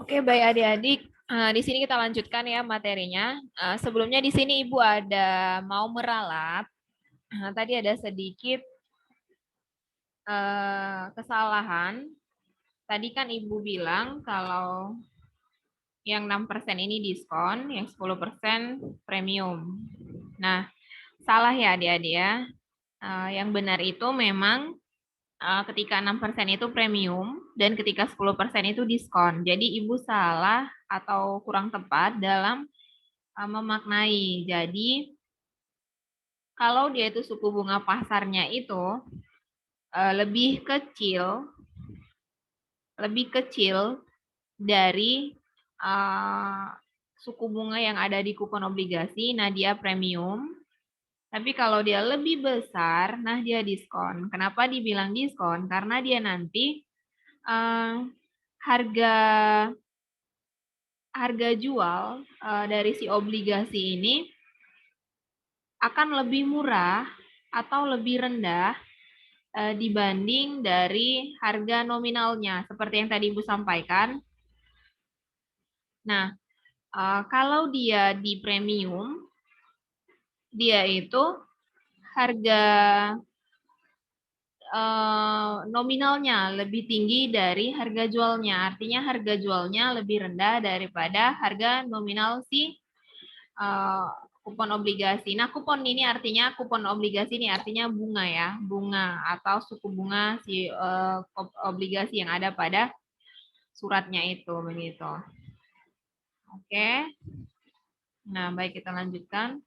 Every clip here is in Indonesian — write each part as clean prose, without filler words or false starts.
Oke, baik adik-adik. Di sini kita lanjutkan ya materinya. Sebelumnya di sini Ibu ada mau meralat. Tadi ada sedikit kesalahan. Tadi kan Ibu bilang kalau yang 6% ini diskon, yang 10% premium. Nah, salah ya adik-adik ya. Yang benar itu memang ketika 6% itu premium dan ketika 10% itu diskon. Jadi Ibu salah atau kurang tepat dalam memaknai. Jadi kalau dia itu suku bunga pasarnya itu lebih kecil dari uh, suku bunga yang ada di kupon obligasi, nah dia premium. Tapi kalau dia lebih besar, nah dia diskon. Kenapa dibilang diskon? Karena dia nanti uh, harga harga jual dari si obligasi ini akan lebih murah atau lebih rendah dibanding dari harga nominalnya, seperti yang tadi Ibu sampaikan. Nah, kalau dia di premium, dia itu harga nominalnya lebih tinggi dari harga jualnya. Artinya harga jualnya lebih rendah daripada harga nominal si kupon obligasi. Nah, kupon ini artinya kupon obligasi ini artinya bunga ya, bunga atau suku bunga si obligasi yang ada pada suratnya itu begitu. Oke. Nah, baik kita lanjutkan.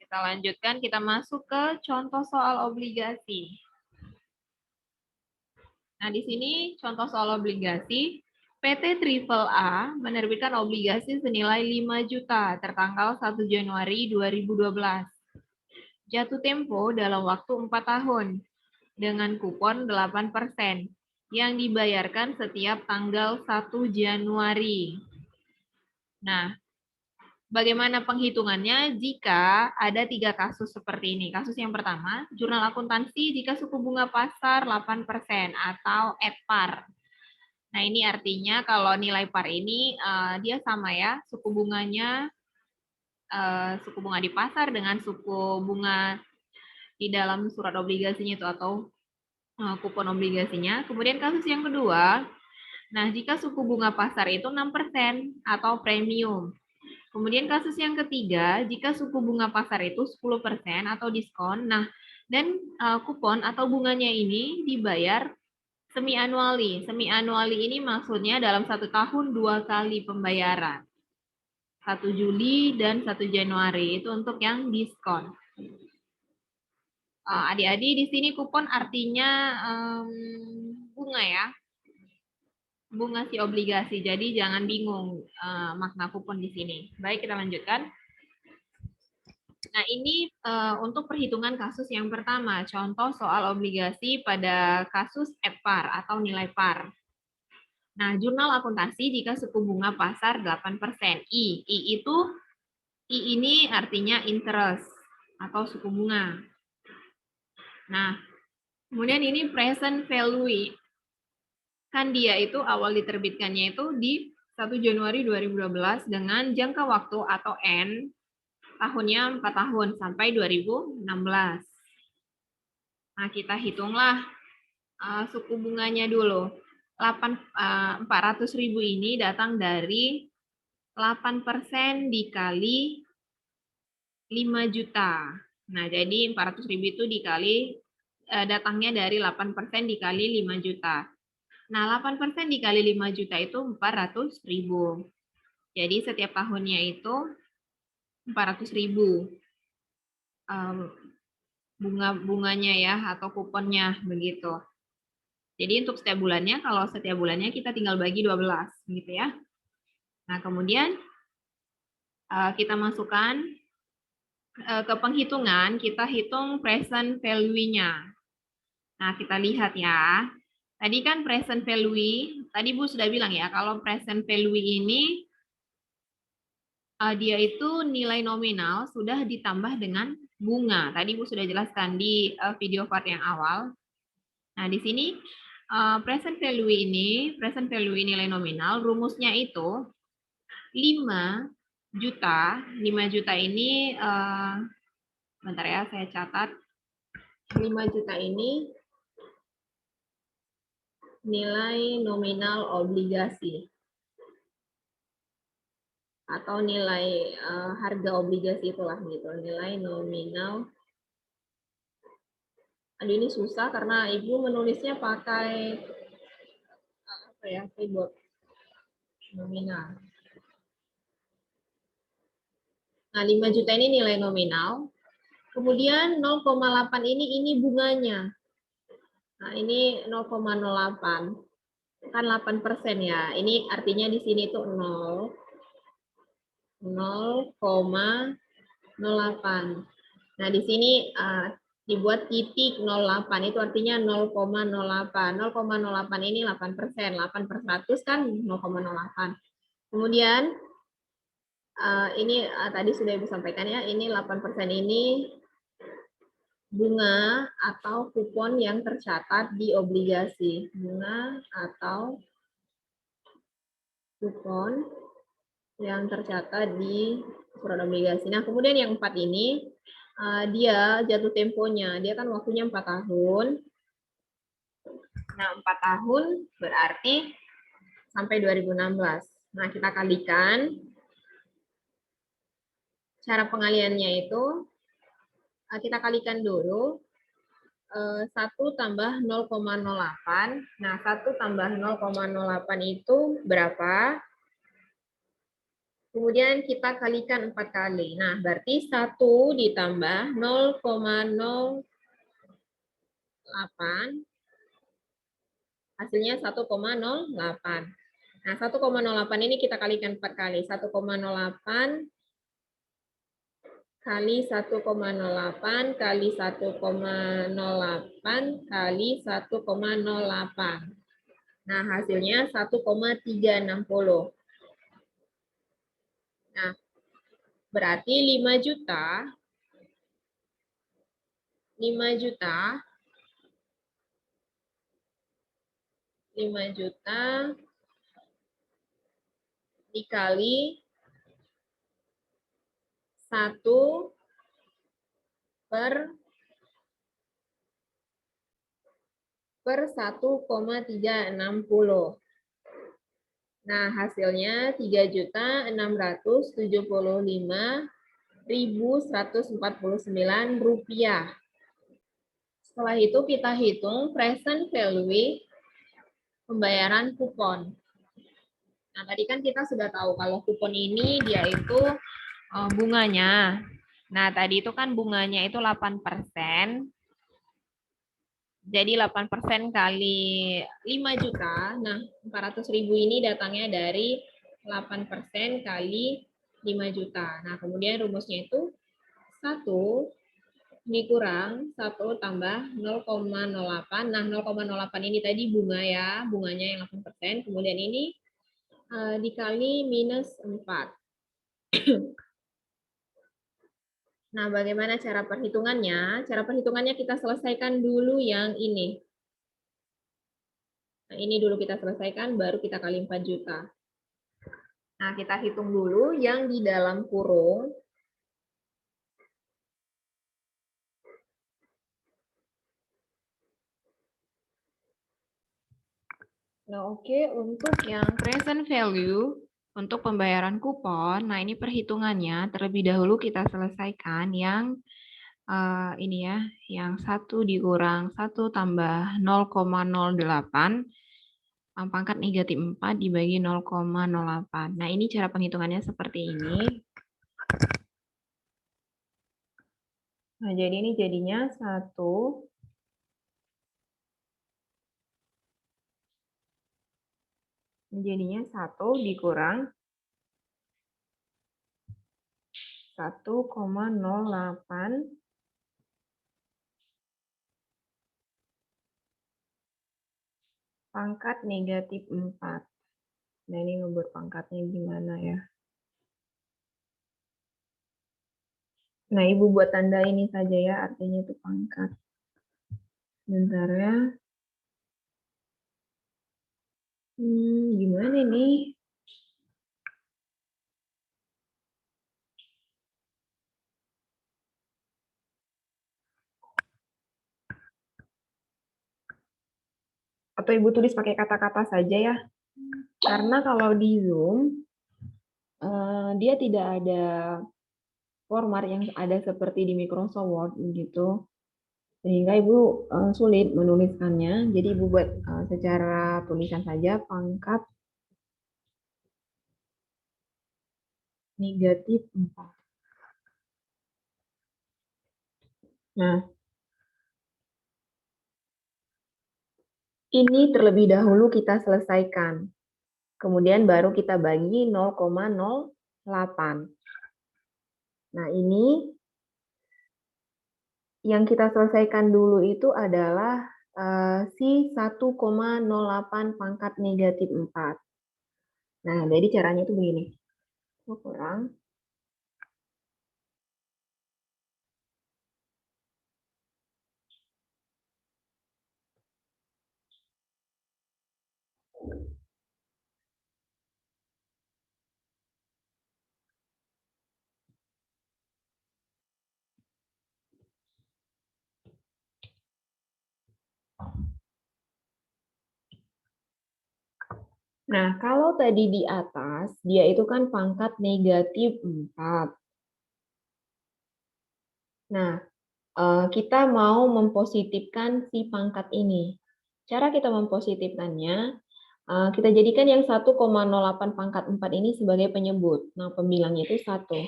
Kita lanjutkan, kita masuk ke contoh soal obligasi. Nah, di sini contoh soal obligasi. PT Triple A menerbitkan obligasi senilai 5 juta tertanggal 1 Januari 2012. Jatuh tempo dalam waktu 4 tahun dengan kupon 8% yang dibayarkan setiap tanggal 1 Januari. Nah, bagaimana penghitungannya jika ada 3 kasus seperti ini? Kasus yang pertama, jurnal akuntansi jika suku bunga pasar 8% atau at par. Nah, ini artinya kalau nilai par ini dia sama ya, suku bunganya suku bunga di pasar dengan suku bunga di dalam surat obligasinya itu atau kupon obligasinya. Kemudian kasus yang kedua, nah jika suku bunga pasar itu 6% atau premium. Kemudian kasus yang ketiga, jika suku bunga pasar itu 10% atau diskon, nah dan kupon atau bunganya ini dibayar semi anuali. Semi anuali ini maksudnya dalam 1 tahun 2 kali pembayaran. 1 Juli dan 1 Januari itu untuk yang diskon. Adik-adik di sini kupon artinya bunga ya. Bunga si obligasi. Jadi jangan bingung makna kupon di sini. Baik, kita lanjutkan. Nah, ini untuk perhitungan kasus yang pertama, contoh soal obligasi pada kasus at par atau nilai par. Nah, jurnal akuntansi jika suku bunga pasar 8%. I ini artinya interest atau suku bunga. Nah, kemudian ini present value. Kan dia itu awal diterbitkannya itu di 1 Januari 2012 dengan jangka waktu atau N tahunnya 4 tahun sampai 2016. Nah, kita hitunglah suku bunganya dulu. 400.000 ini datang dari 8% dikali 5 juta. Nah, jadi 400.000 itu dikali datangnya dari 8% dikali 5 juta. Nah, 8% dikali 5 juta itu 400.000. Jadi setiap tahunnya itu 400.000 bunganya ya atau kuponnya begitu. Jadi untuk setiap bulannya, kalau setiap bulannya kita tinggal bagi 12 gitu ya. Nah, kemudian kita masukkan ke penghitungan, kita hitung present value-nya. Nah, kita lihat ya. Tadi kan present value, tadi Bu sudah bilang ya, kalau present value ini dia itu nilai nominal sudah ditambah dengan bunga. Tadi Ibu sudah jelaskan di video part yang awal. Nah, di sini present value nilai nominal, rumusnya itu 5 juta. 5 juta ini, bentar ya, saya catat. 5 juta ini nilai nominal obligasi atau nilai harga obligasi itulah gitu, nilai nominal. Aduh, ini susah karena Ibu menulisnya pakai apa ya, keyboard nominal. Nah, 5 juta ini nilai nominal. Kemudian 0,8 ini bunganya. Nah, ini 0,08. Kan 8% ya. Ini artinya di sini itu 0,08. Nah, di sini dibuat titik 08, itu artinya 0,08. 0,08 ini 8%. 8/100 kan 0,08. Kemudian ini tadi sudah Ibu sampaikan ya, ini 8% ini bunga atau kupon yang tercatat di obligasi. Bunga atau kupon yang tercatat di surat obligasi. Nah, kemudian yang 4 ini, dia jatuh temponya. Dia kan waktunya 4 tahun. Nah, 4 tahun berarti sampai 2016. Nah, kita kalikan. Cara pengaliannya itu, kita kalikan dulu. 1 tambah 0,08. Nah, 1 tambah 0,08 itu berapa? Kemudian kita kalikan 4 kali. Nah, berarti 1 ditambah 0,08, hasilnya 1,08. Nah, 1,08 ini kita kalikan 4 kali. 1,08 kali 1,08 kali 1,08 kali 1,08. Nah, hasilnya 1,360. Nah, berarti 5 juta dikali 1 per 1,360. Nah, hasilnya 3.675.149 rupiah. Setelah itu kita hitung present value pembayaran kupon. Nah, tadi kan kita sudah tahu kalau kupon ini dia itu bunganya. Nah, tadi itu kan bunganya itu 8%. Jadi 8% kali 5 juta. Nah, 400.000 ini datangnya dari 8% kali 5 juta. Nah, kemudian rumusnya itu 1 dikurang 1 tambah 0,08. Nah, 0,08 ini tadi bunga ya, bunganya yang 8%. Kemudian ini dikali minus 4. Nah, bagaimana cara perhitungannya? Cara perhitungannya kita selesaikan dulu yang ini. Nah, ini dulu kita selesaikan, baru kita kali 4 juta. Nah, kita hitung dulu yang di dalam kurung. Nah, oke, untuk yang present value, untuk pembayaran kupon, nah ini perhitungannya terlebih dahulu kita selesaikan yang ini ya, yang 1 dikurang 1 tambah 0,08 pangkat negatif 4 dibagi 0,08. Nah, ini cara penghitungannya seperti ini. Nah, jadi ini jadinya 1 dikurang 1,08 pangkat negatif 4. Nah, ini nomor pangkatnya gimana ya? Nah, Ibu buat tanda ini saja ya, artinya itu pangkat. Bentar ya. Gimana nih? Atau Ibu tulis pakai kata-kata saja ya. Karena kalau di Zoom, dia tidak ada format yang ada seperti di Microsoft Word gitu. Sehingga Ibu sulit menuliskannya. Jadi Ibu buat secara tulisan saja pangkat negatif 4. Nah, ini terlebih dahulu kita selesaikan. Kemudian baru kita bagi 0,08. Nah, ini yang kita selesaikan dulu itu adalah si 1,08 pangkat negatif 4. Nah, jadi caranya itu begini. Kurang. Nah, kalau tadi di atas, dia itu kan pangkat negatif 4. Nah, kita mau mempositifkan si pangkat ini. Cara kita mempositifkannya, kita jadikan yang 1,08 pangkat 4 ini sebagai penyebut. Nah, pembilangnya itu 1.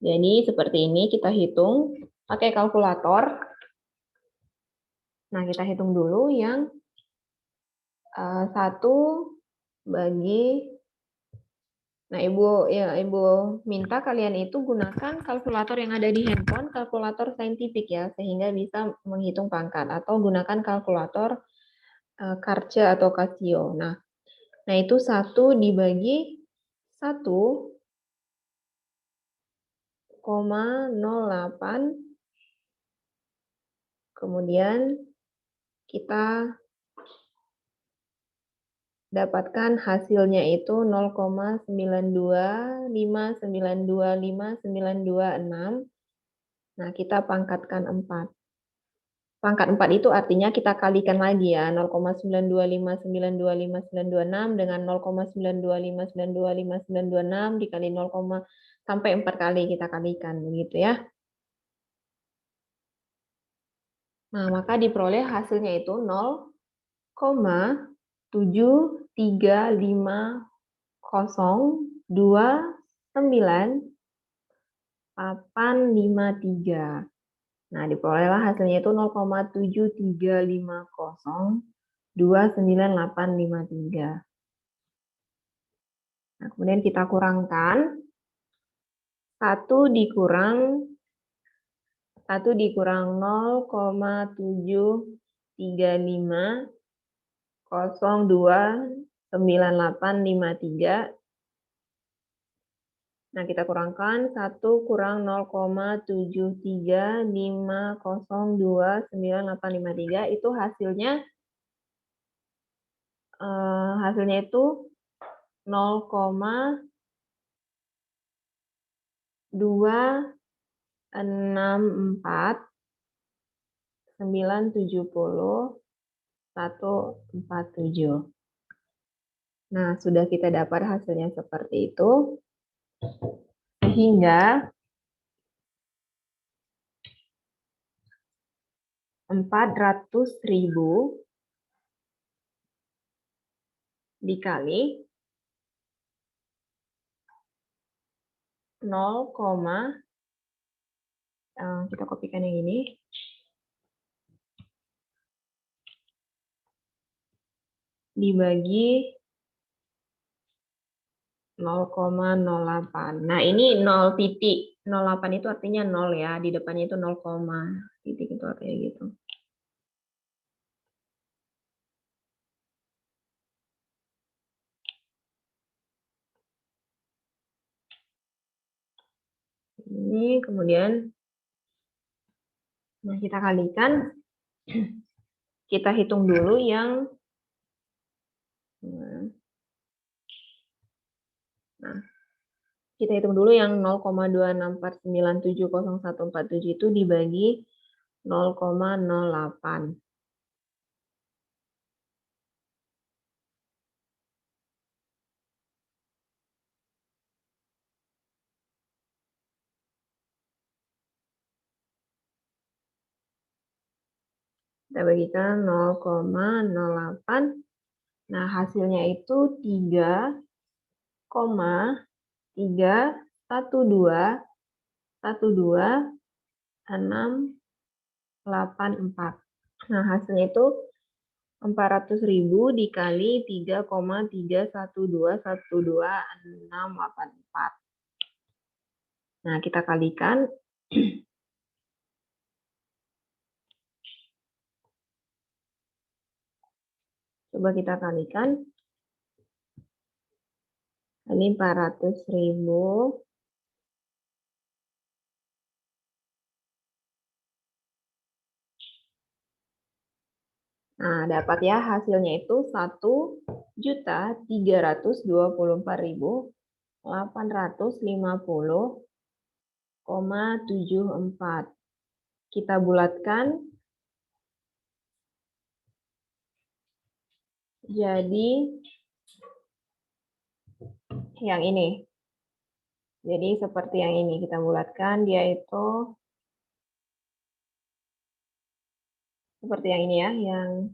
Jadi, seperti ini kita hitung pakai kalkulator. Nah, kita hitung dulu yang 1 bagi. Nah, Ibu minta kalian itu gunakan kalkulator yang ada di handphone, kalkulator saintifik ya, sehingga bisa menghitung pangkat, atau gunakan kalkulator Karca atau Casio. Nah, itu 1 dibagi 1,08, kemudian kita dapatkan hasilnya itu 0,925592596. Nah, kita pangkatkan 4. Pangkat 4 itu artinya kita kalikan lagi ya, 0,925925926 dengan 0,925925926 dikali 0, sampai 4 kali kita kalikan begitu ya. Nah, maka diperoleh hasilnya itu 0,735029853. Nah, diperolehlah hasilnya itu 0,735029853. Nah, kemudian kita kurangkan 1 dikurang 0,735029853. Nah, kita kurangkan 1 kurang 0,735029853 itu hasilnya itu 0,264970147. Nah, sudah kita dapat hasilnya seperti itu. Sehingga 400.000 dikali 0, kita kopikan yang ini, dibagi 0,08. Nah, ini 0,08 itu artinya 0 ya, di depannya itu 0, titik itu artinya gitu. Ini kemudian nah kita kalikan, kita hitung dulu yang nah, kita hitung dulu yang 0,264970147 itu dibagi 0,08. Kita bagikan 0,08. Nah, hasilnya itu 3,1212684. Nah, hasilnya itu 400.000 dikali 3,312121684. Nah, kita kalikan. Coba kita kalikan. Ini 400.000. Nah, dapat ya hasilnya itu 1.324.850,74. Kita bulatkan jadi yang ini. Jadi seperti yang ini kita bulatkan, dia itu seperti yang ini ya, yang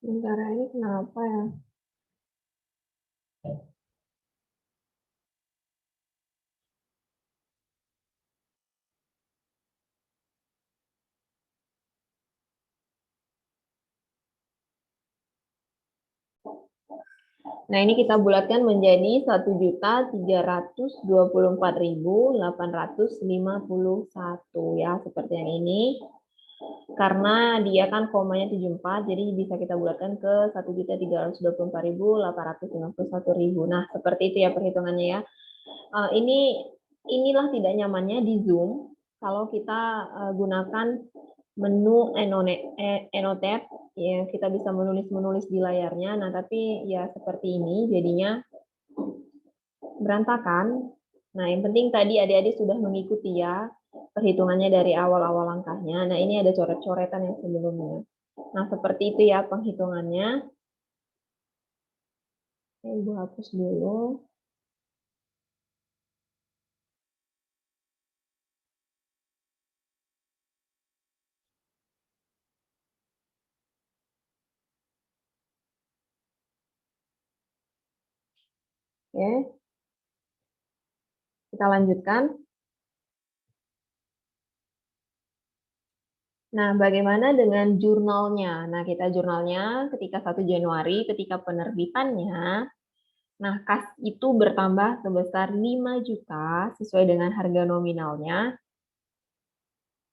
sementara ini kenapa ya? Nah, ini kita bulatkan menjadi 1.324.851 ya, seperti yang ini. Karena dia kan komanya 74, jadi bisa kita bulatkan ke 1.324.851.000. Nah, seperti itu ya perhitungannya ya. Inilah tidak nyamannya di Zoom kalau kita gunakan menu annotate, ya kita bisa menulis di layarnya. Nah, tapi ya seperti ini jadinya berantakan. Nah, yang penting tadi adik-adik sudah mengikuti ya perhitungannya dari awal-awal langkahnya. Nah, ini ada coret-coretan yang sebelumnya. Nah, seperti itu ya penghitungannya. Ibu hapus dulu. Oke. Kita lanjutkan. Nah, bagaimana dengan jurnalnya? Nah, kita jurnalnya ketika 1 Januari, ketika penerbitannya, nah kas itu bertambah sebesar 5 juta sesuai dengan harga nominalnya.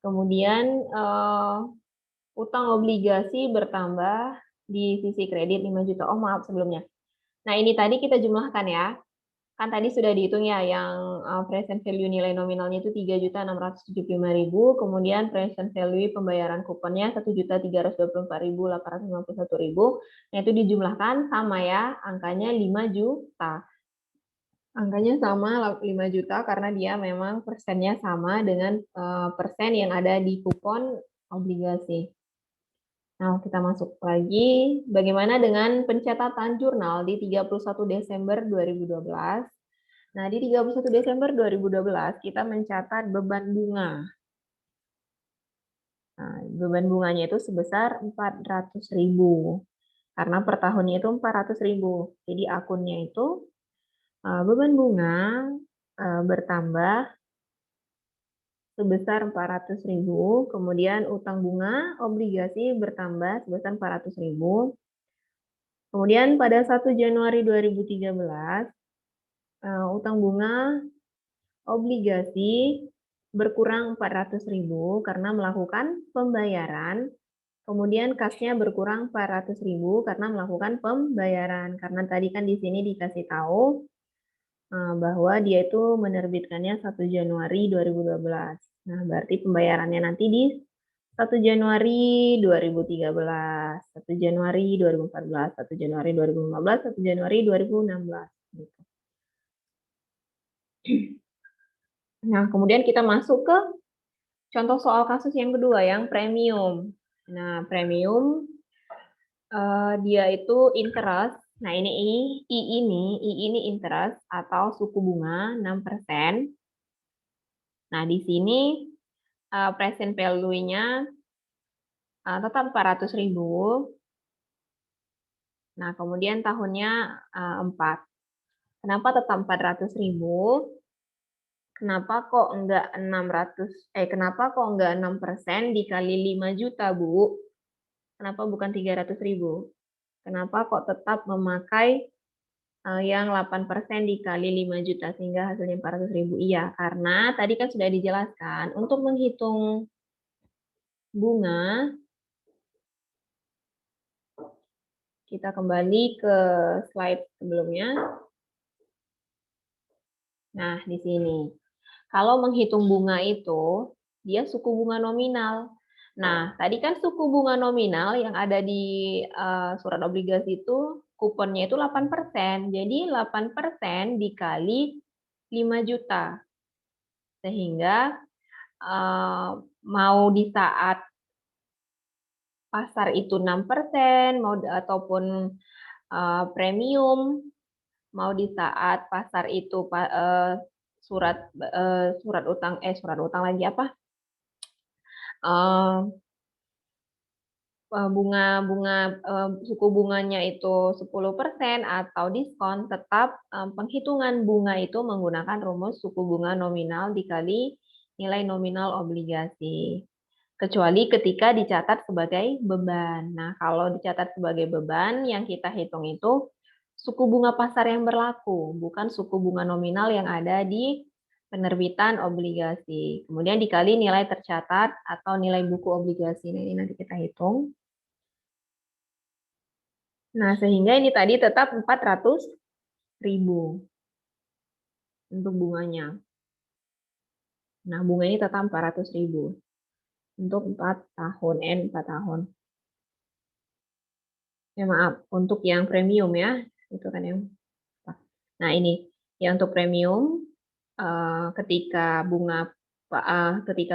Kemudian utang obligasi bertambah di sisi kredit 5 juta. Oh, maaf sebelumnya. Nah, ini tadi kita jumlahkan ya. Kan tadi sudah dihitung ya, yang present value nilai nominalnya itu 3.675.000, kemudian present value pembayaran kuponnya 1.324.851.000. Nah, itu dijumlahkan sama ya, angkanya 5 juta. Angkanya sama 5 juta karena dia memang persennya sama dengan persen yang ada di kupon obligasi. Nah, kita masuk lagi. Bagaimana dengan pencatatan jurnal di 31 Desember 2012? Nah, di 31 Desember 2012 kita mencatat beban bunga. Nah, beban bunganya itu sebesar 400.000. Karena per tahunnya itu 400.000. Jadi akunnya itu beban bunga bertambah sebesar 400.000. Kemudian utang bunga obligasi bertambah sebesar 400.000. Kemudian pada 1 Januari 2013 utang bunga obligasi berkurang 400.000 karena melakukan pembayaran. Kemudian kasnya berkurang 400.000 karena melakukan pembayaran. Karena tadi kan di sini dikasih tahu bahwa dia itu menerbitkannya 1 Januari 2012. Nah, berarti pembayarannya nanti di 1 Januari 2013, 1 Januari 2014, 1 Januari 2015, 1 Januari 2016. Gitu. Nah, kemudian kita masuk ke contoh soal kasus yang kedua, yang premium. Nah, premium dia itu interest. Nah, I interest atau suku bunga 6%. Nah, di sini present value-nya tetap 400.000. Nah, kemudian tahunnya 4. Kenapa tetap 400.000? Kenapa kok enggak 6% dikali 5 juta, Bu? Kenapa bukan 300.000? Kenapa kok tetap memakai yang 8% dikali 5 juta sehingga hasilnya 400.000? Iya, karena tadi kan sudah dijelaskan untuk menghitung bunga, kita kembali ke slide sebelumnya. Nah, di sini. Kalau menghitung bunga itu, dia suku bunga nominal. Nah, tadi kan suku bunga nominal yang ada di surat obligasi itu kuponnya itu 8%. Jadi 8% dikali 5 juta. Sehingga mau di saat pasar itu 6%, ataupun premium, mau di saat pasar itu surat utang lagi apa? Suku bunganya itu 10% atau diskon, tetap penghitungan bunga itu menggunakan rumus suku bunga nominal dikali nilai nominal obligasi. Kecuali ketika dicatat sebagai beban. Nah, kalau dicatat sebagai beban, yang kita hitung itu suku bunga pasar yang berlaku, bukan suku bunga nominal yang ada di penerbitan obligasi. Kemudian dikali nilai tercatat atau nilai buku obligasi. Nah, ini nanti kita hitung. Nah, sehingga ini tadi tetap 400.000 untuk bunganya. Nah, bunga ini tetap 400.000 untuk 4 tahun, 4 tahun. Ya maaf, untuk yang premium ya, itu kan yang. Nah, ini ya untuk premium ketika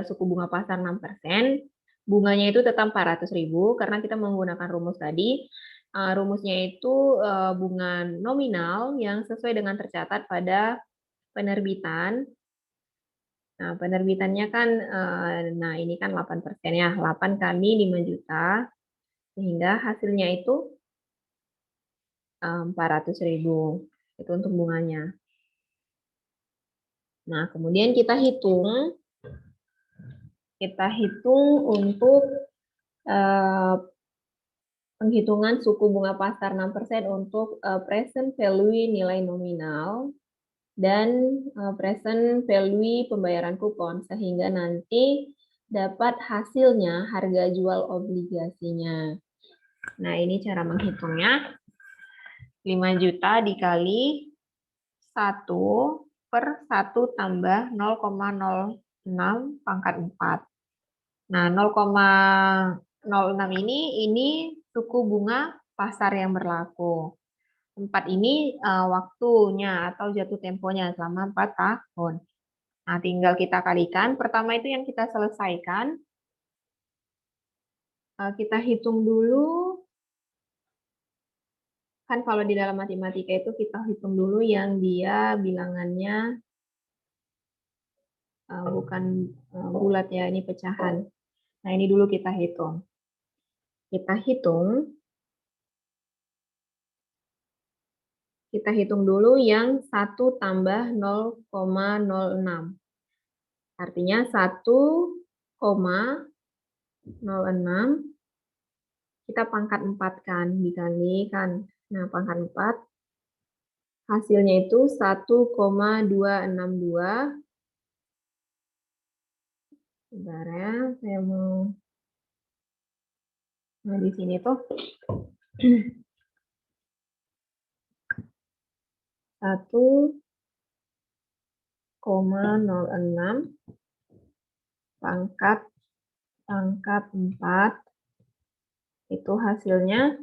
suku bunga pasar 6%, bunganya itu tetap 400.000 karena kita menggunakan rumus tadi. Rumusnya itu bunga nominal yang sesuai dengan tercatat pada penerbitan. Nah, penerbitannya kan nah ini kan 8% ya, 8 kali 5 juta sehingga hasilnya itu 400.000. Itu untuk bunganya. Nah, kemudian kita hitung untuk penghitungan suku bunga pasar 6% untuk present value nilai nominal dan present value pembayaran kupon, sehingga nanti dapat hasilnya harga jual obligasinya. Nah, ini cara menghitungnya. 5 juta dikali 1 per 1 tambah 0,06 pangkat 4. Nah, 0,06 ini suku bunga pasar yang berlaku. 4 ini waktunya atau jatuh temponya selama 4 tahun. Nah, tinggal kita kalikan. Pertama itu yang kita selesaikan. Kita hitung dulu. Kan kalau di dalam matematika itu kita hitung dulu yang dia bilangannya bukan bulat ya, ini pecahan. Nah, ini dulu kita hitung. Kita hitung dulu yang 1 tambah 0,06. Artinya 1,06 kita pangkat 4 kan, dikali kan. Nah, pangkat 4 hasilnya itu 1,262 Sebentar ya, saya mau. Nah, di sini tuh 1,06 pangkat 4 itu hasilnya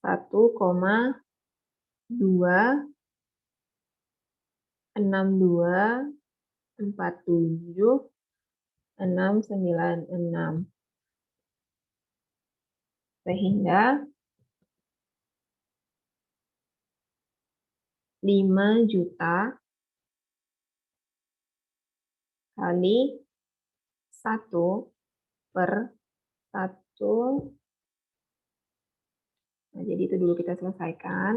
1,26247,696 sehingga 5 juta kali 1/1. Nah, jadi itu dulu kita selesaikan.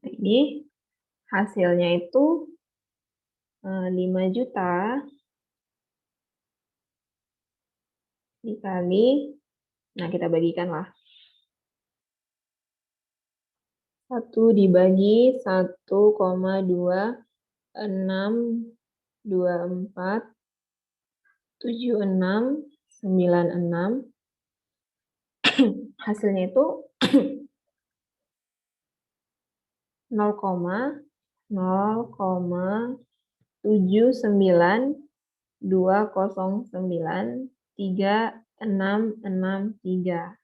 Nah, ini hasilnya itu 5 juta dikali, nah kita bagikan lah. 1 dibagi 1,26247696 hasilnya itu 0,07920936663.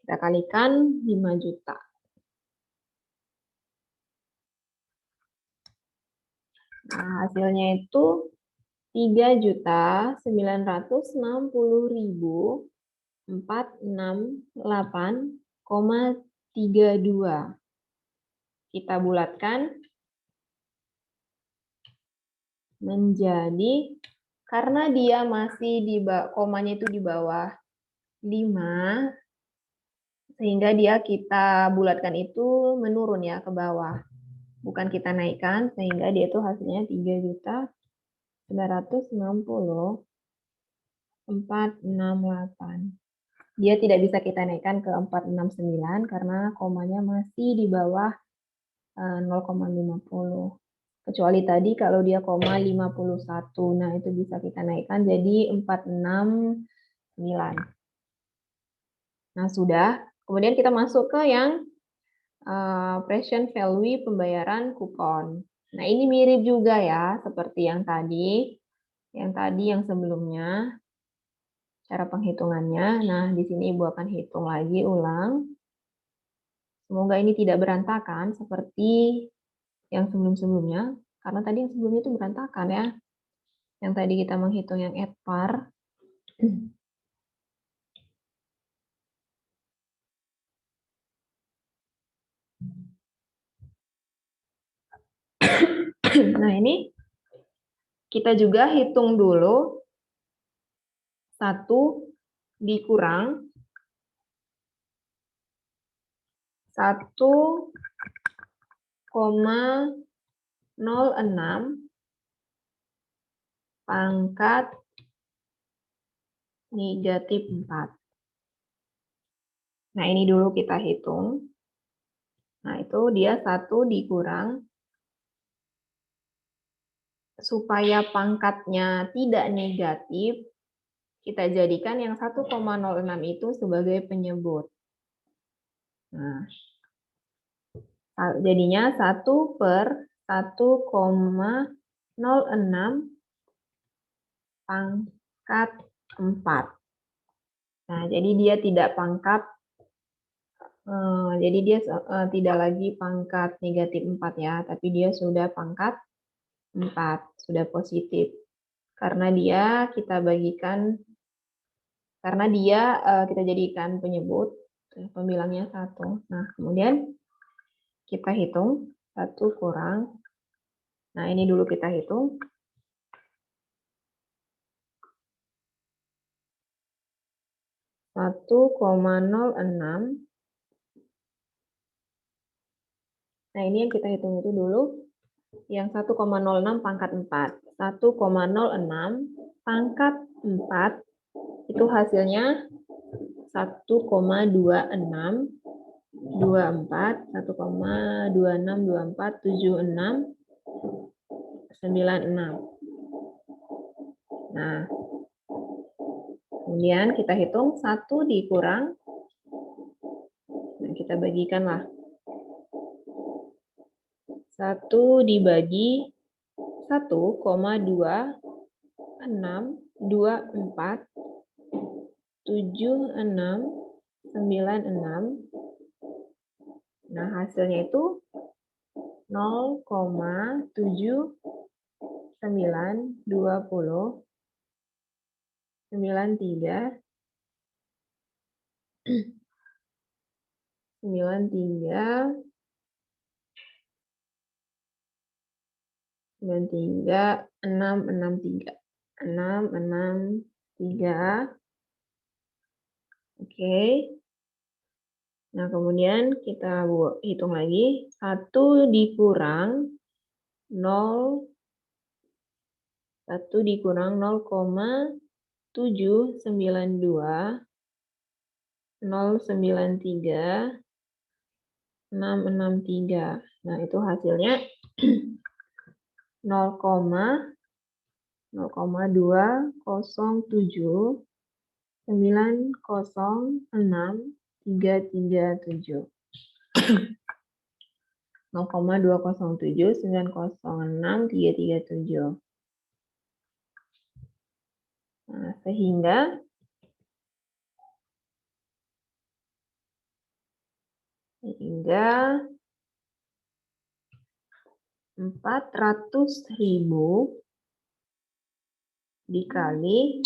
Kita kalikan 5 juta. Nah, hasilnya itu 3.960.468,32. Kita bulatkan menjadi, karena dia masih di komanya itu di bawah 5, sehingga dia kita bulatkan itu menurun ya ke bawah. Bukan kita naikkan, sehingga dia itu hasilnya 3.960.468. Dia tidak bisa kita naikkan ke 469 karena komanya masih di bawah 0,50. Kecuali tadi kalau dia koma 51. Nah, itu bisa kita naikkan jadi 469. Nah, sudah. Kemudian kita masuk ke yang present value pembayaran kupon. Nah, ini mirip juga ya, seperti yang tadi. Yang sebelumnya. Cara penghitungannya. Nah, di sini Ibu akan hitung lagi ulang. Semoga ini tidak berantakan seperti yang sebelum-sebelumnya. Karena tadi yang sebelumnya itu berantakan ya. Yang tadi kita menghitung yang add par. Nah, ini kita juga hitung dulu 1 dikurang 1,06 pangkat negatif 4. Nah, ini dulu kita hitung. Nah, itu dia 1 dikurang, supaya pangkatnya tidak negatif, kita jadikan yang 1,06 itu sebagai penyebut. Nah, jadinya 1/1,06 pangkat 4. Nah, jadi dia tidak pangkat, jadi dia tidak lagi pangkat negatif 4 ya, tapi dia sudah pangkat 4, sudah positif. Karena dia kita bagikan, karena dia kita jadikan penyebut, pembilangnya 1. Nah, kemudian kita hitung 1 kurang, nah ini dulu kita hitung. 1,06. Nah, ini yang kita hitung itu dulu, yang 1,06 pangkat 4. 1,06 pangkat 4 itu hasilnya 1,2624, 1,26247696. Nah, kemudian kita hitung 1 dikurang, nah kita bagikanlah. 1 dibagi 1,26247696. Nah, hasilnya itu 0,79393,663. Oke. Nah, kemudian kita hitung lagi. 1 dikurang 0, 1 dikurang 0,792 093 663. Nah, itu hasilnya 0,207906337. 0,207906337. Nah, sehingga sehingga 400.000 dikali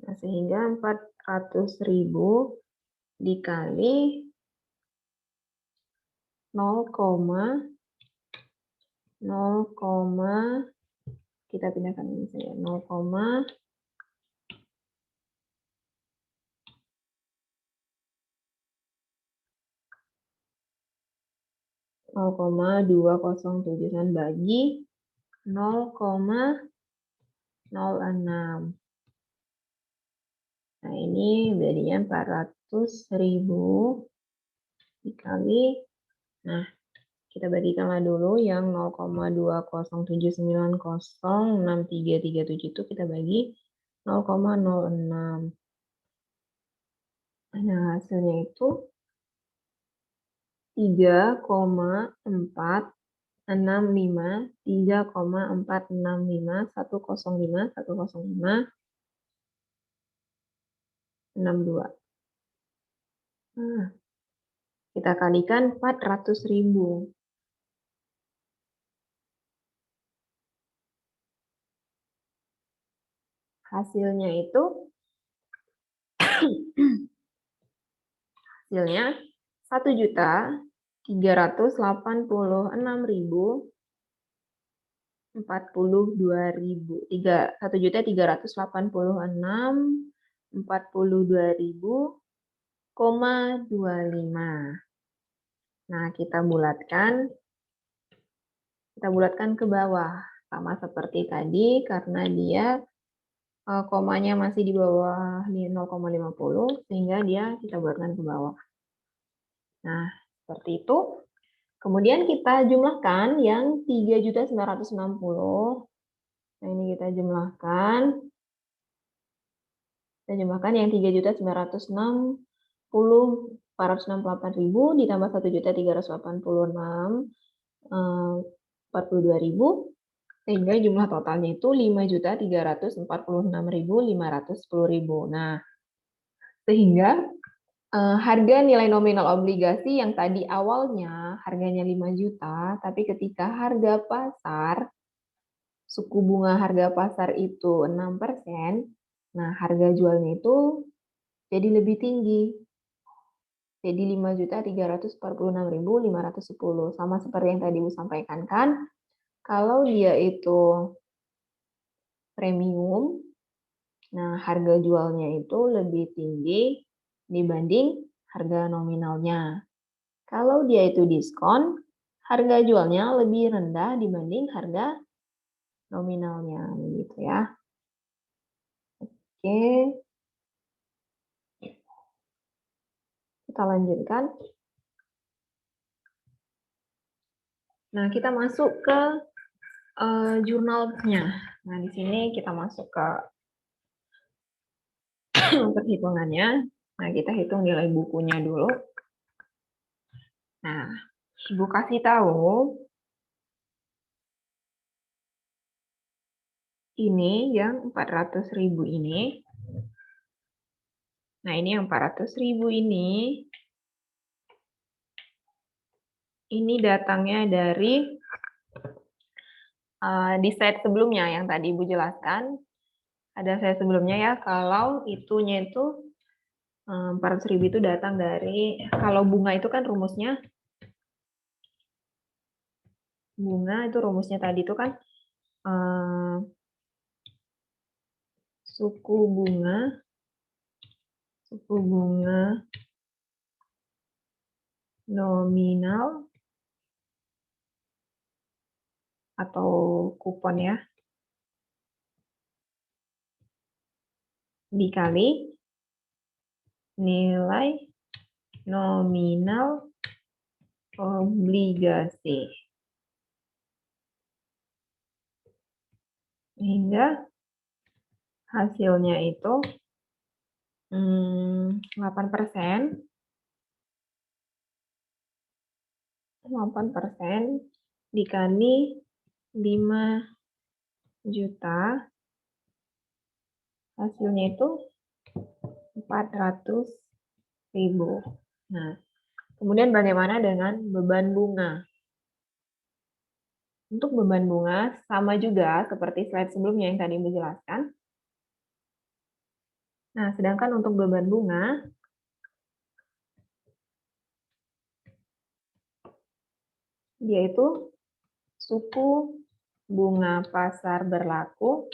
nah, sehingga 400.000 dikali 0, kita pindahkan ini saja 0,207 bagi 0,06. Nah, ini jadinya 400.000 dikali, nah kita bagikanlah dulu yang 0,207906337 itu kita bagi 0,06. Nah, hasilnya itu 3,465, Nah, kita kalikan 400.000. Hasilnya itu hasilnya 1.386.000, Nah, kita bulatkan ke bawah sama seperti tadi karena dia komanya masih di bawah 0,50 sehingga kita bulatkan ke bawah. Nah, seperti itu. Kemudian kita jumlahkan yang 3.960. Nah, ini kita jumlahkan. Kita jumlahkan yang 3.960.468.000 ditambah 1.386.42.000 sehingga jumlah totalnya itu 5.346.510.000. Nah, sehingga harga nilai nominal obligasi yang tadi awalnya harganya 5 juta, tapi ketika harga pasar, suku bunga harga pasar itu 6%, nah harga jualnya itu jadi lebih tinggi. Jadi 5.346.510. Sama seperti yang tadi Ibu sampaikan kan, kalau dia itu premium, nah harga jualnya itu lebih tinggi dibanding harga nominalnya. Kalau dia itu diskon, harga jualnya lebih rendah dibanding harga nominalnya, gitu ya. Oke, kita lanjutkan. Nah, kita masuk ke jurnalnya. Nah, di sini kita masuk ke perhitungannya. Nah, kita hitung nilai bukunya dulu. Nah, Ibu kasih tahu ini yang 400.000 ini. Nah, ini yang 400.000 ini datangnya dari di slide sebelumnya yang tadi Ibu jelaskan. Ada slide sebelumnya ya, kalau itunya itu 400.000 itu datang dari, kalau bunga itu kan rumusnya, bunga itu rumusnya tadi itu kan suku bunga nominal atau kupon ya, dikali nilai nominal obligasi. Sehingga hasilnya itu 8%. 8% dikali 5 juta, hasilnya itu 400.000. Nah, kemudian bagaimana dengan beban bunga? Untuk beban bunga sama juga seperti slide sebelumnya yang tadi Ibu jelaskan. Nah, sedangkan untuk beban bunga, dia itu suku bunga pasar berlaku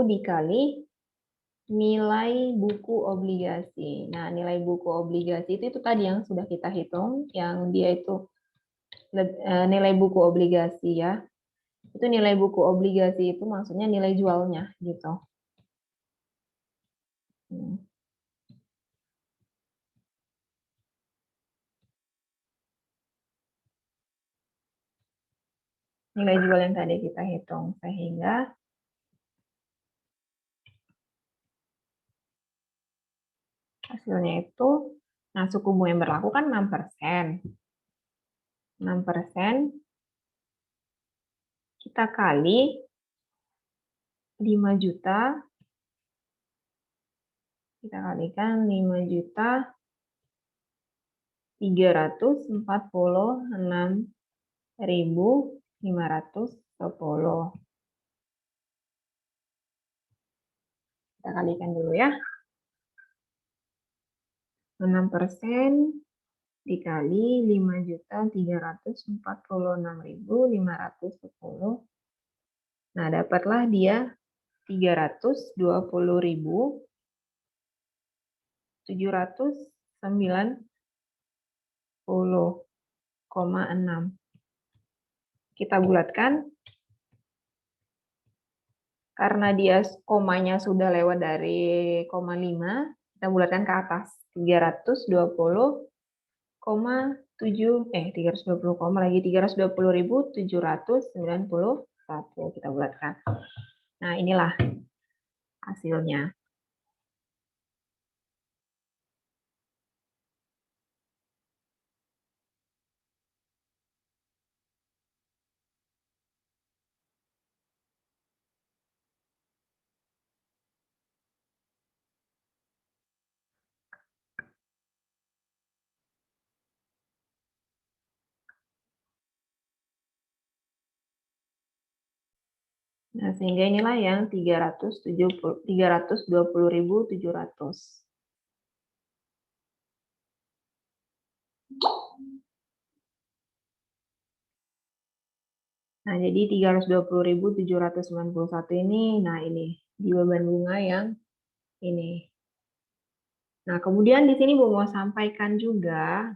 dikali nilai buku obligasi. Nah, nilai buku obligasi itu tadi yang sudah kita hitung, yang dia itu nilai buku obligasi ya. Itu nilai buku obligasi itu maksudnya nilai jualnya gitu. Nilai jual yang tadi kita hitung, sehingga hasilnya itu, nah suku bunga yang berlaku kan 6%. 6% kita kali 5 juta, kita kalikan 5.346.510. Kita kalikan dulu ya. 6% dikali 5.346.510. Nah, dapatlah dia 320.790,6. Kita bulatkan. Karena dia komanya sudah lewat dari koma 5, kita bulatkan ke atas. 320,791. Kita bulatkan. Nah, inilah hasilnya. Nah, sehingga inilah yang 320.700. Nah, jadi 320.791 ini, nah ini di beban bunga yang ini. Nah, kemudian di sini Bu mau sampaikan juga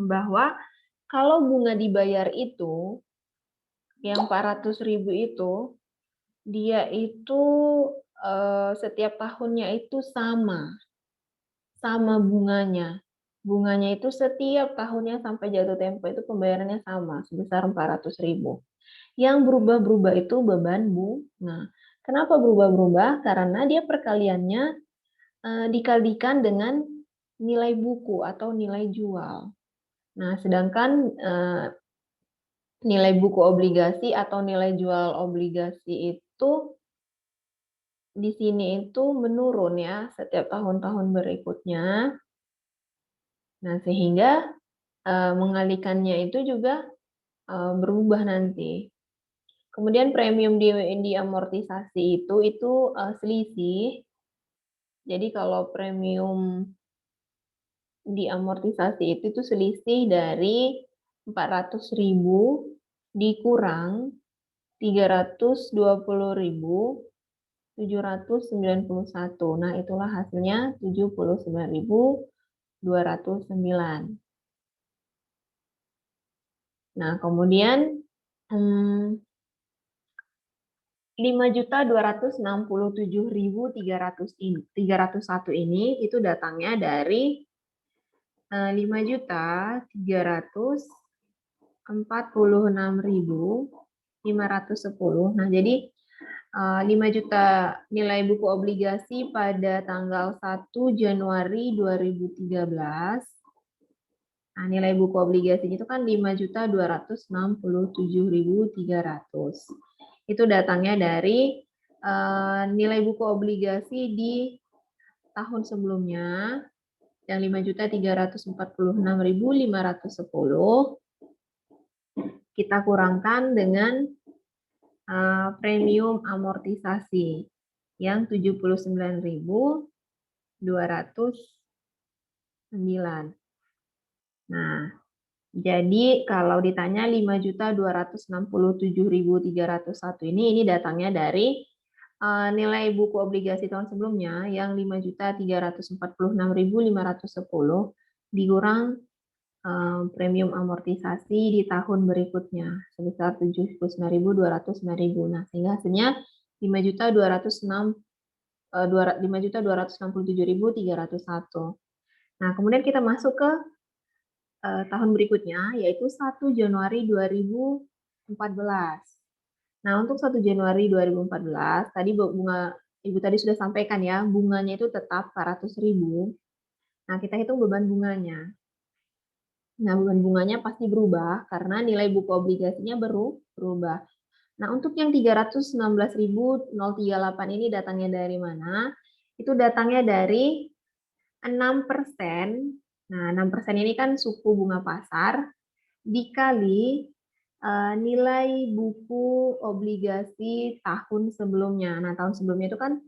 bahwa kalau bunga dibayar itu, yang 400.000 itu, dia itu setiap tahunnya itu sama bunganya. Bunganya itu setiap tahunnya sampai jatuh tempo itu pembayarannya sama, sebesar 400.000. Yang berubah-berubah itu beban bunga. Kenapa berubah-berubah? Karena dia perkaliannya dikalikan dengan nilai buku atau nilai jual. Nah, sedangkan nilai buku obligasi atau nilai jual obligasi itu di sini itu menurun ya setiap tahun-tahun berikutnya. Nah, sehingga mengalikannya itu juga berubah nanti. Kemudian premium di amortisasi itu selisih. Jadi kalau premium di amortisasi itu selisih dari 400.000 dikurang 320.791. Nah, itulah hasilnya 79.209. Nah, kemudian 5.267.301 ini itu datangnya dari 5.346.510. Nah, jadi 5 juta nilai buku obligasi pada tanggal 1 Januari 2013. Nah, nilai buku obligasi itu kan 5.267.300. Itu datangnya dari nilai buku obligasi di tahun sebelumnya yang 5.346.510 kita kurangkan dengan premium amortisasi yang 79.209. Nah, jadi kalau ditanya 5.267.301 ini datangnya dari nilai buku obligasi tahun sebelumnya yang 5.346.510 dikurang premium amortisasi di tahun berikutnya sebesar 79.209.000. Nah, sehingga hasilnya 5.267.301. Nah, kemudian kita masuk ke tahun berikutnya, yaitu 1 Januari 2014. Nah, untuk 1 Januari 2014, tadi bunga Ibu tadi sudah sampaikan ya, bunganya itu tetap 400.000. Nah, kita hitung beban bunganya. Nah, beban bunganya pasti berubah karena nilai buku obligasinya berubah. Nah, untuk yang 316.038 ini datangnya dari mana? Itu datangnya dari 6%. Nah, 6% ini kan suku bunga pasar dikali nilai buku obligasi tahun sebelumnya. Nah, tahun sebelumnya itu kan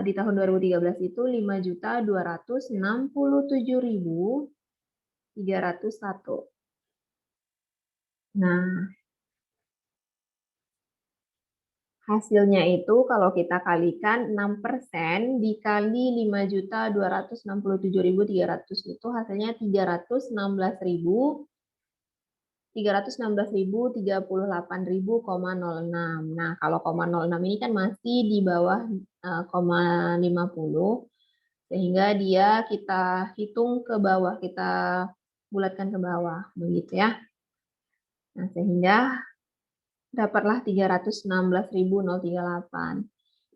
di tahun 2013 itu 5.267.301. Nah, hasilnya itu kalau kita kalikan 6% dikali 5.267.300 itu hasilnya 316.038.006. Nah, kalau 0,06 ini kan masih di bawah 0,50 sehingga dia kita hitung ke bawah, kita bulatkan ke bawah begitu ya. Nah, sehingga dapatlah 316.038.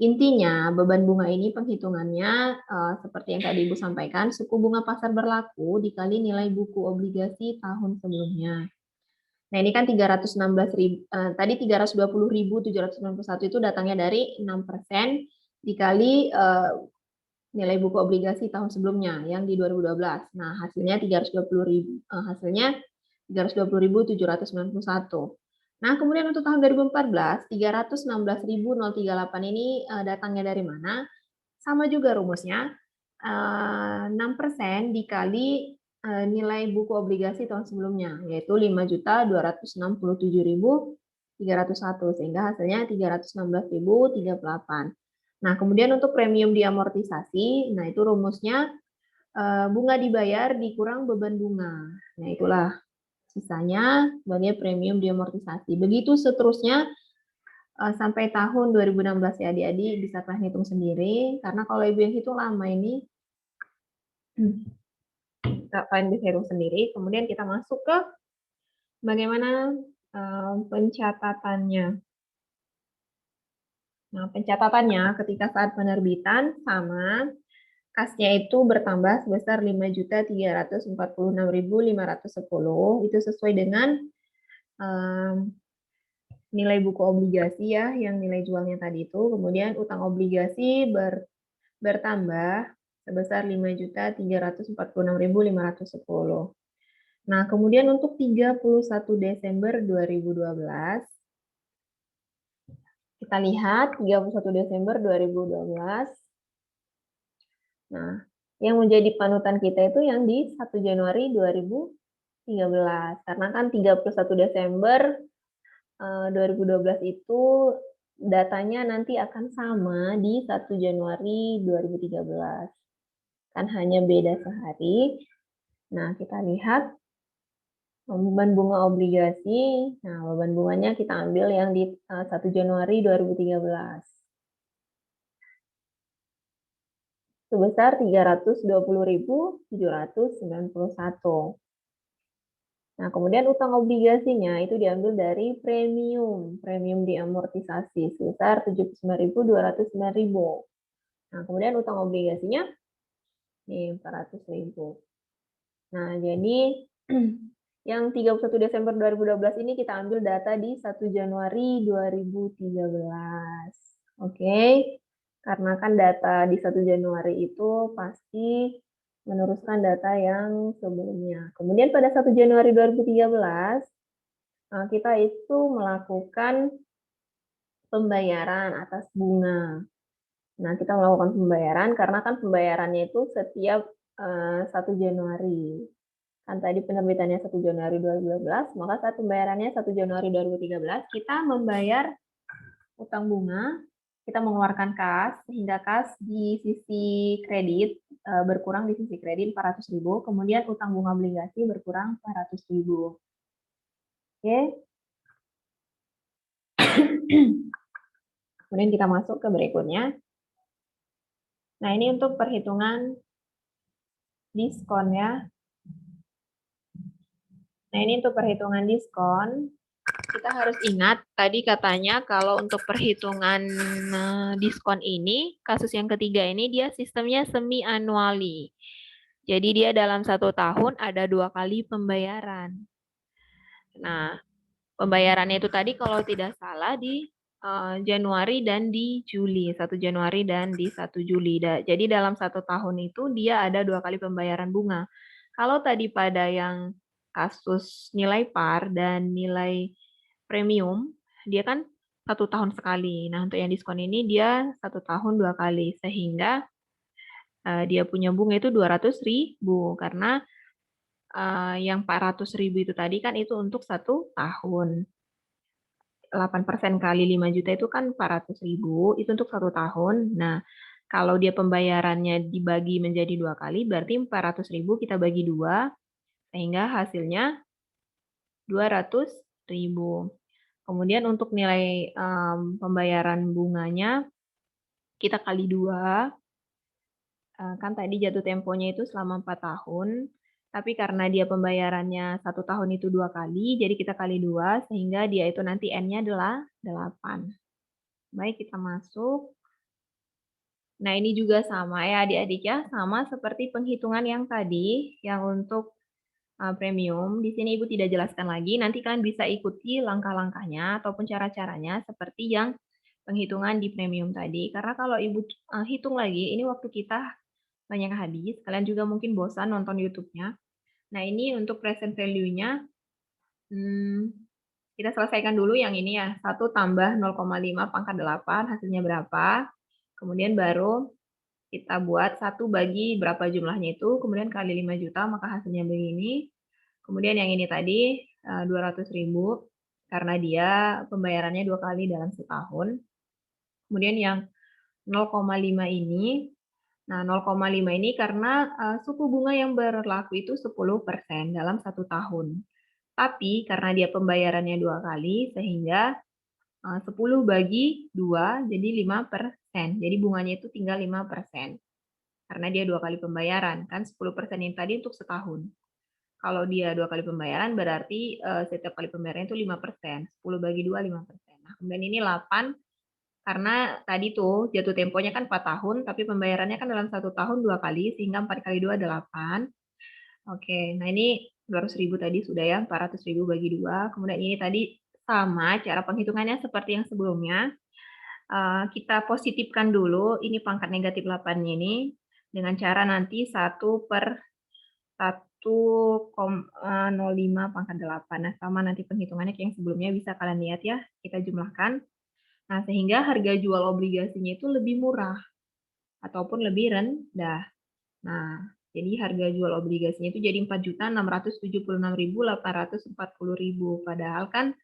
Intinya, beban bunga ini penghitungannya seperti yang tadi Ibu sampaikan, suku bunga pasar berlaku dikali nilai buku obligasi tahun sebelumnya. Nah, ini kan 316.000, tadi 320.791 itu datangnya dari 6% dikali nilai buku obligasi tahun sebelumnya yang di 2012. Nah, hasilnya 320.791. Nah, kemudian untuk tahun 2014, 316.038 ini datangnya dari mana? Sama juga rumusnya, 6% dikali nilai buku obligasi tahun sebelumnya, yaitu 5.267.000 301 sehingga hasilnya 316.038. Nah, kemudian untuk premium diamortisasi, nah itu rumusnya bunga dibayar dikurang beban bunga. Nah, itulah sisanya sebagai premium diamortisasi. Begitu seterusnya sampai tahun 2016 ya adik-adik, bisa kalian hitung sendiri karena kalau ibu yang hitung lama ini kalian bisa hitung sendiri. Kemudian kita masuk ke bagaimana pencatatannya. Nah, pencatatannya ketika saat penerbitan sama kasnya itu bertambah sebesar 5.346.510. Itu sesuai dengan nilai buku obligasi ya, yang nilai jualnya tadi itu. Kemudian utang obligasi bertambah sebesar 5.346.510. Nah, kemudian untuk 31 Desember 2012, kita lihat 31 Desember 2012. Nah, yang menjadi panutan kita itu yang di 1 Januari 2013. Karena kan 31 Desember 2012 itu datanya nanti akan sama di 1 Januari 2013. Kan hanya beda sehari. Nah, kita lihat beban bunga obligasi. Nah, beban bunganya kita ambil yang di 1 Januari 2013. Sebesar 320.791. Nah, kemudian utang obligasinya itu diambil dari premium diamortisasi sebesar 79.209.000. Nah, kemudian utang obligasinya nih 400.000. Nah, jadi yang 31 Desember 2012 ini kita ambil data di 1 Januari 2013. Oke. Karena kan data di 1 Januari itu pasti meneruskan data yang sebelumnya. Kemudian pada 1 Januari 2013, kita itu melakukan pembayaran atas bunga. Nah, kita melakukan pembayaran karena kan pembayarannya itu setiap 1 Januari. Kan tadi penerbitannya 1 Januari 2012, maka saat pembayarannya 1 Januari 2013, kita membayar utang bunga, kita mengeluarkan kas, sehingga kas di sisi kredit berkurang di sisi kredit 400.000, kemudian utang bunga obligasi berkurang 400.000. Oke. Kemudian kita masuk ke berikutnya. Nah, ini untuk perhitungan diskon ya. Nah, ini untuk perhitungan diskon. Kita harus ingat, tadi katanya kalau untuk perhitungan diskon ini, kasus yang ketiga ini dia sistemnya semi-annually. Jadi dia dalam 1 tahun ada 2 kali pembayaran. Nah, pembayarannya itu tadi kalau tidak salah di Januari dan di Juli, 1 Januari dan di 1 Juli. Jadi dalam 1 tahun itu dia ada 2 kali pembayaran bunga. Kalau tadi pada yang kasus nilai par dan nilai premium, dia kan 1 tahun sekali. Nah, untuk yang diskon ini dia 1 tahun 2 kali, sehingga dia punya bunga itu 200.000 karena yang 400.000 itu tadi kan itu untuk 1 tahun. 8% kali 5 juta itu kan 400.000, itu untuk 1 tahun. Nah, kalau dia pembayarannya dibagi menjadi 2 kali, berarti 400.000 kita bagi 2, sehingga hasilnya 200.000. Kemudian untuk nilai pembayaran bunganya, kita kali 2, kan tadi jatuh temponya itu selama 4 tahun, tapi karena dia pembayarannya 1 tahun itu 2 kali, jadi kita kali 2, sehingga dia itu nanti N-nya adalah 8. Baik, kita masuk. Nah, ini juga sama ya adik-adik ya, sama seperti penghitungan yang tadi, yang untuk premium. Di sini Ibu tidak jelaskan lagi, nanti kalian bisa ikuti langkah-langkahnya ataupun cara-caranya seperti yang penghitungan di premium tadi. Karena kalau Ibu hitung lagi, ini waktu kita banyak habis, kalian juga mungkin bosan nonton YouTube-nya. Nah, ini untuk present value-nya, kita selesaikan dulu yang ini ya, 1 tambah 0,5 pangkat 8, hasilnya berapa. Kemudian baru kita buat 1 bagi berapa jumlahnya itu, kemudian kali 5 juta, maka hasilnya begini. Kemudian yang ini tadi, 200.000, karena dia pembayarannya 2 kali dalam setahun. Kemudian yang 0,5 ini, nah 0,5 ini karena suku bunga yang berlaku itu 10% dalam 1 tahun. Tapi karena dia pembayarannya 2 kali, sehingga 10 bagi 2 jadi 5%. Jadi bunganya itu tinggal 5%. Karena dia 2 kali pembayaran, kan 10% yang tadi untuk setahun. Kalau dia 2 kali pembayaran berarti setiap kali pembayaran itu 5%. 10 bagi 2, 5%. Nah, kemudian ini 8, karena tadi tuh jatuh temponya kan 4 tahun, tapi pembayarannya kan dalam 1 tahun 2 kali, sehingga 4 kali 2, 8. Oke, nah ini 200.000 tadi sudah ya, 400.000 bagi 2. Kemudian ini tadi sama, cara penghitungannya seperti yang sebelumnya. Kita positifkan dulu, ini pangkat negatif 8-nya ini, dengan cara nanti 1/1,05 pangkat 8. Nah, sama nanti penghitungannya kayak yang sebelumnya, bisa kalian lihat ya, kita jumlahkan. Nah, sehingga harga jual obligasinya itu lebih murah, ataupun lebih rendah. Nah, jadi harga jual obligasinya itu jadi 4.676.840.000. Padahal kan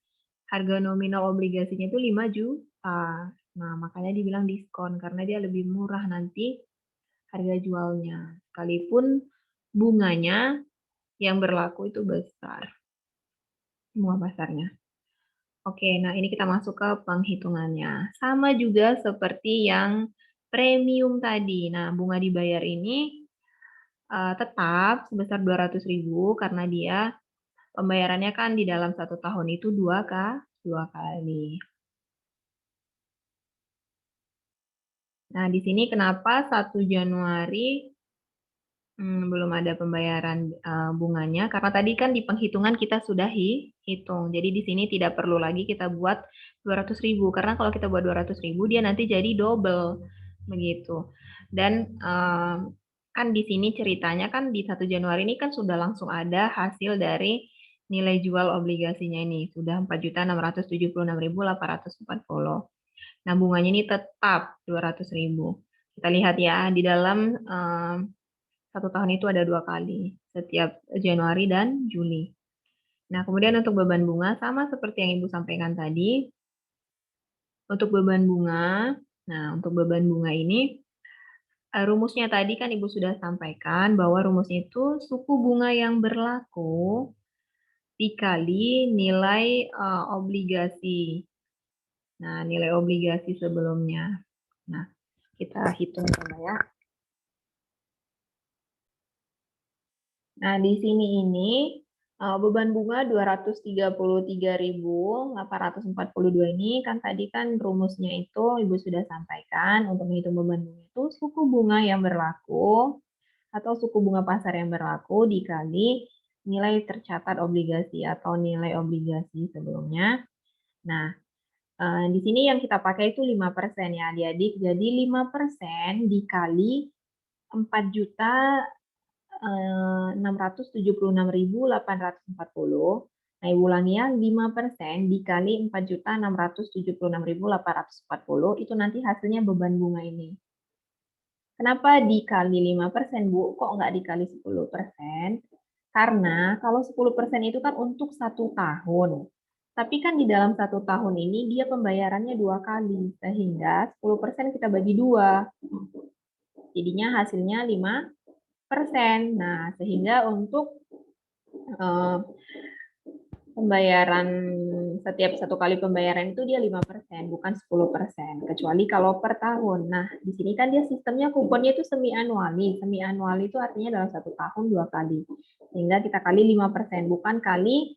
harga nominal obligasinya itu 5 juta. Nah, makanya dibilang diskon, karena dia lebih murah nanti harga jualnya. Sekalipun bunganya yang berlaku itu besar. Semua pasarnya. Oke, nah ini kita masuk ke penghitungannya. Sama juga seperti yang premium tadi. Nah, bunga dibayar ini tetap sebesar 200.000 karena dia pembayarannya kan di dalam 1 tahun itu 2 kali. Nah, di sini kenapa 1 Januari belum ada pembayaran bunganya, karena tadi kan di penghitungan kita sudah hitung. Jadi di sini tidak perlu lagi kita buat 200.000, karena kalau kita buat 200.000 dia nanti jadi double begitu. Dan kan di sini ceritanya kan di 1 Januari ini kan sudah langsung ada hasil dari nilai jual obligasinya ini, sudah 4.676.840. Nah, bunganya ini tetap 200.000. Kita lihat ya, di dalam 1 tahun itu ada 2 kali, setiap Januari dan Juli. Nah, kemudian untuk beban bunga sama seperti yang Ibu sampaikan tadi. Untuk beban bunga, nah untuk beban bunga ini rumusnya tadi kan Ibu sudah sampaikan bahwa rumusnya itu suku bunga yang berlaku dikali nilai obligasi. Nah, nilai obligasi sebelumnya. Nah, kita hitung coba ya. Nah, di sini ini beban bunga 233.842 ini kan tadi kan rumusnya itu Ibu sudah sampaikan untuk menghitung beban bunga itu suku bunga yang berlaku atau suku bunga pasar yang berlaku dikali nilai tercatat obligasi atau nilai obligasi sebelumnya. Nah, di sini yang kita pakai itu 5% ya adik-adik. Jadi 5% dikali 4.676.840. Nah, Ibu ulangi ya, 5% dikali 4.676.840 itu nanti hasilnya beban bunga ini. Kenapa dikali 5%, Bu? Kok nggak dikali 10%? Karena kalau 10% itu kan untuk 1 tahun. Tapi kan di dalam 1 tahun ini dia pembayarannya 2 kali. Sehingga 10% kita bagi 2. Jadinya hasilnya 5%. Nah, sehingga untuk pembayaran setiap 1 kali pembayaran itu dia 5%, bukan 10%. Kecuali kalau per tahun. Nah, di sini kan dia sistemnya kuponnya itu semi anuali. Semi anuali itu artinya dalam 1 tahun 2 kali. Sehingga kita kali 5%, bukan kali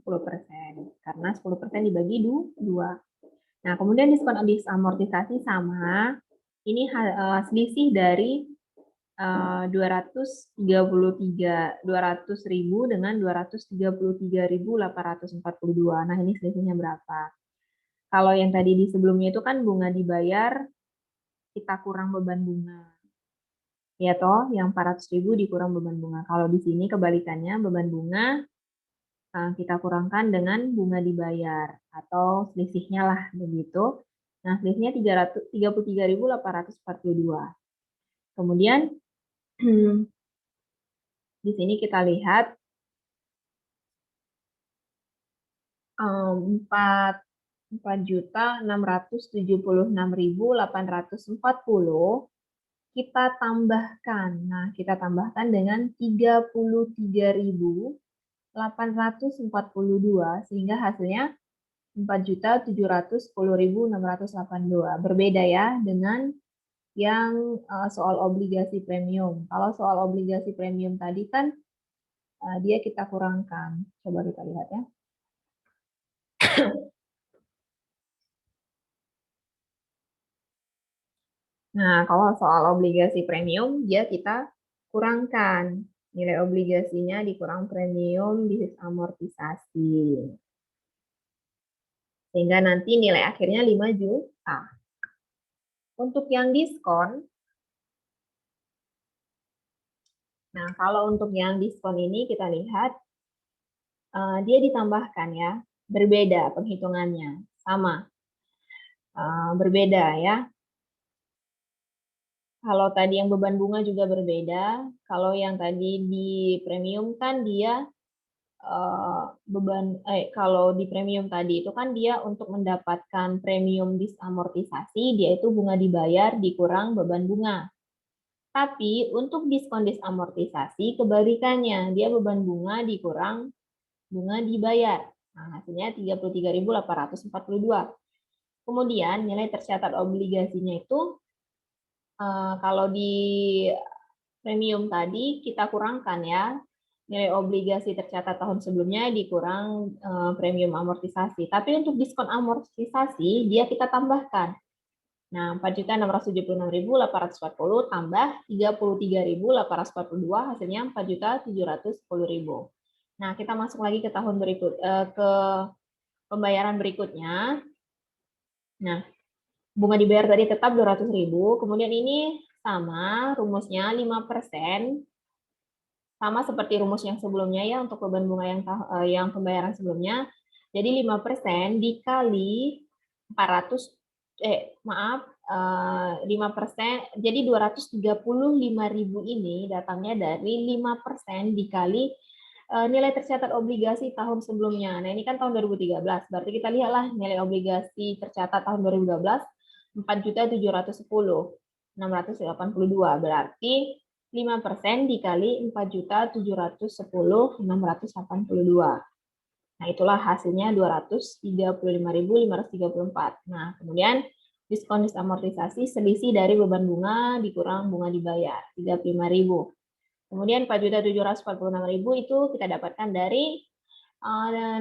10%. Karena 10% dibagi 2. Nah, kemudian diskon amortisasi sama. Ini selisih dari 200.000 dengan 233.842. Nah, ini selisihnya berapa? Kalau yang tadi di sebelumnya itu kan bunga dibayar, kita kurang beban bunga. Ya toh, yang 400.000 dikurang beban bunga. Kalau di sini kebalikannya, beban bunga kita kurangkan dengan bunga dibayar atau selisihnya lah begitu. Nah, selisihnya 33.842. Kemudian di sini kita lihat 4.676.840 kita tambahkan. Nah, kita tambahkan dengan 33.842 sehingga hasilnya 4.710.682. Berbeda ya dengan yang soal obligasi premium. Kalau soal obligasi premium tadi kan dia kita kurangkan. Coba kita lihat ya. Nah, kalau soal obligasi premium, dia kita kurangkan. Nilai obligasinya dikurang premium disamortisasi. Sehingga nanti nilai akhirnya 5 juta. Untuk yang diskon, nah kalau untuk yang diskon ini kita lihat, dia ditambahkan ya, berbeda penghitungannya, sama. Berbeda ya. Kalau tadi yang beban bunga juga berbeda, kalau yang tadi di premium kan dia kalau di premium tadi itu kan dia untuk mendapatkan premium disamortisasi, dia itu bunga dibayar dikurang beban bunga. Tapi untuk diskon disamortisasi kebalikannya, dia beban bunga dikurang bunga dibayar. Nah, hasilnya 33.842. Kemudian nilai tercatat obligasinya itu kalau di premium tadi kita kurangkan ya, nilai obligasi tercatat tahun sebelumnya dikurang premium amortisasi. Tapi untuk diskon amortisasi dia kita tambahkan. Nah, 4.676.840 tambah 33.842 hasilnya 4.710.000. Nah, kita masuk lagi ke tahun berikut ke pembayaran berikutnya. Nah, bunga dibayar tadi tetap 200.000, kemudian ini sama rumusnya 5%. Sama seperti rumus yang sebelumnya ya untuk beban bunga yang pembayaran sebelumnya. Jadi 5% dikali 400 maaf 5%, jadi 235.000 ini datangnya dari 5% dikali nilai tercatat obligasi tahun sebelumnya. Nah, ini kan tahun 2013. Berarti kita lihatlah nilai obligasi tercatat tahun 2012 4.710.682. Berarti 5% dikali 4.710.682. Nah, itulah hasilnya 235.534. Nah, kemudian diskon disamortisasi selisih dari beban bunga dikurang bunga dibayar 35.000. Kemudian 4.746.000 itu kita dapatkan dari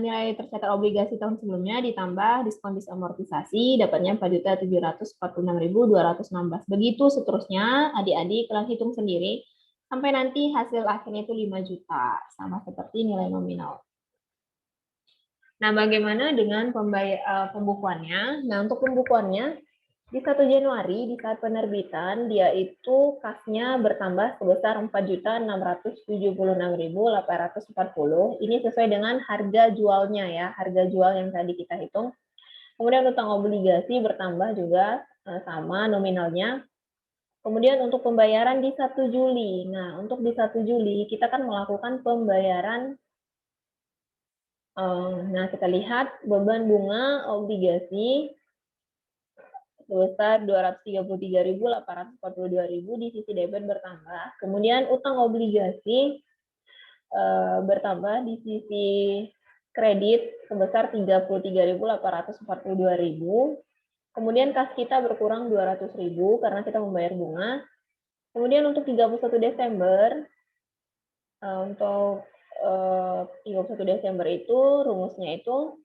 nilai tercatat obligasi tahun sebelumnya ditambah diskon disamortisasi dapatnya 4.746.216. Begitu seterusnya, adik-adik kalian hitung sendiri sampai nanti hasil akhirnya itu 5 juta sama seperti nilai nominal. Nah, bagaimana dengan pembukuannya? Nah, untuk pembukuannya di 1 Januari di saat penerbitan dia itu kasnya bertambah sebesar 4.676.840. Ini sesuai dengan harga jualnya ya, harga jual yang tadi kita hitung. Kemudian utang obligasi bertambah juga sama nominalnya. Kemudian untuk pembayaran di 1 Juli. Nah, untuk di 1 Juli kita kan melakukan pembayaran. Nah, kita lihat beban bunga obligasi sebesar 233.842.000 di sisi debit bertambah. Kemudian utang obligasi bertambah di sisi kredit sebesar 33.842.000. Kemudian kas kita berkurang 200.000 karena kita membayar bunga. Kemudian untuk 31 Desember, untuk 31 Desember itu rumusnya itu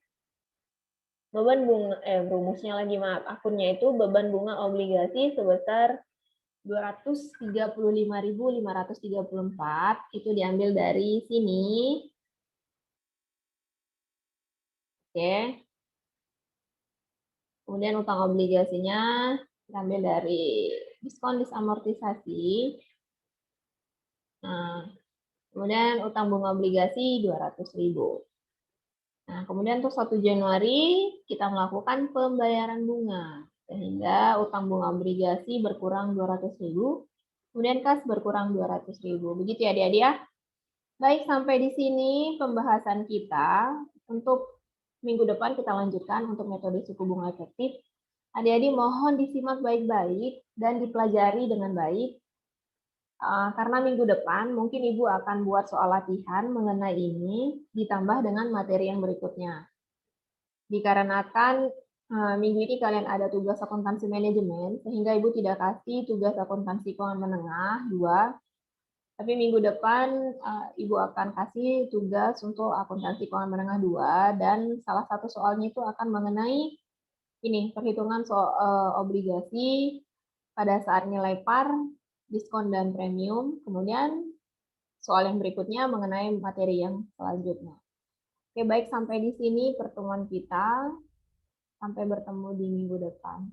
beban bunga rumusnya lagi maaf, akunnya itu beban bunga obligasi sebesar 235.534 itu diambil dari sini. Oke. Kemudian utang obligasinya diambil dari diskon disamortisasi. Nah, kemudian utang bunga obligasi 200.000. Nah, kemudian untuk 1 Januari kita melakukan pembayaran bunga. Sehingga utang bunga obligasi berkurang 200.000. Kemudian kas berkurang 200.000. Begitu ya adik-adik ya. Baik, sampai di sini pembahasan kita. Untuk Minggu depan kita lanjutkan untuk metode suku bunga efektif. Adik-adik mohon disimak baik-baik dan dipelajari dengan baik. Karena minggu depan mungkin Ibu akan buat soal latihan mengenai ini ditambah dengan materi yang berikutnya. Dikarenakan minggu ini kalian ada tugas akuntansi manajemen, sehingga Ibu tidak kasih tugas akuntansi keuangan menengah 2, tapi minggu depan Ibu akan kasih tugas untuk akuntansi keuangan menengah 2, dan salah satu soalnya itu akan mengenai ini, perhitungan obligasi pada saat nilai par, diskon dan premium. Kemudian soal yang berikutnya mengenai materi yang selanjutnya. Oke, baik, sampai di sini pertemuan kita. Sampai bertemu di minggu depan.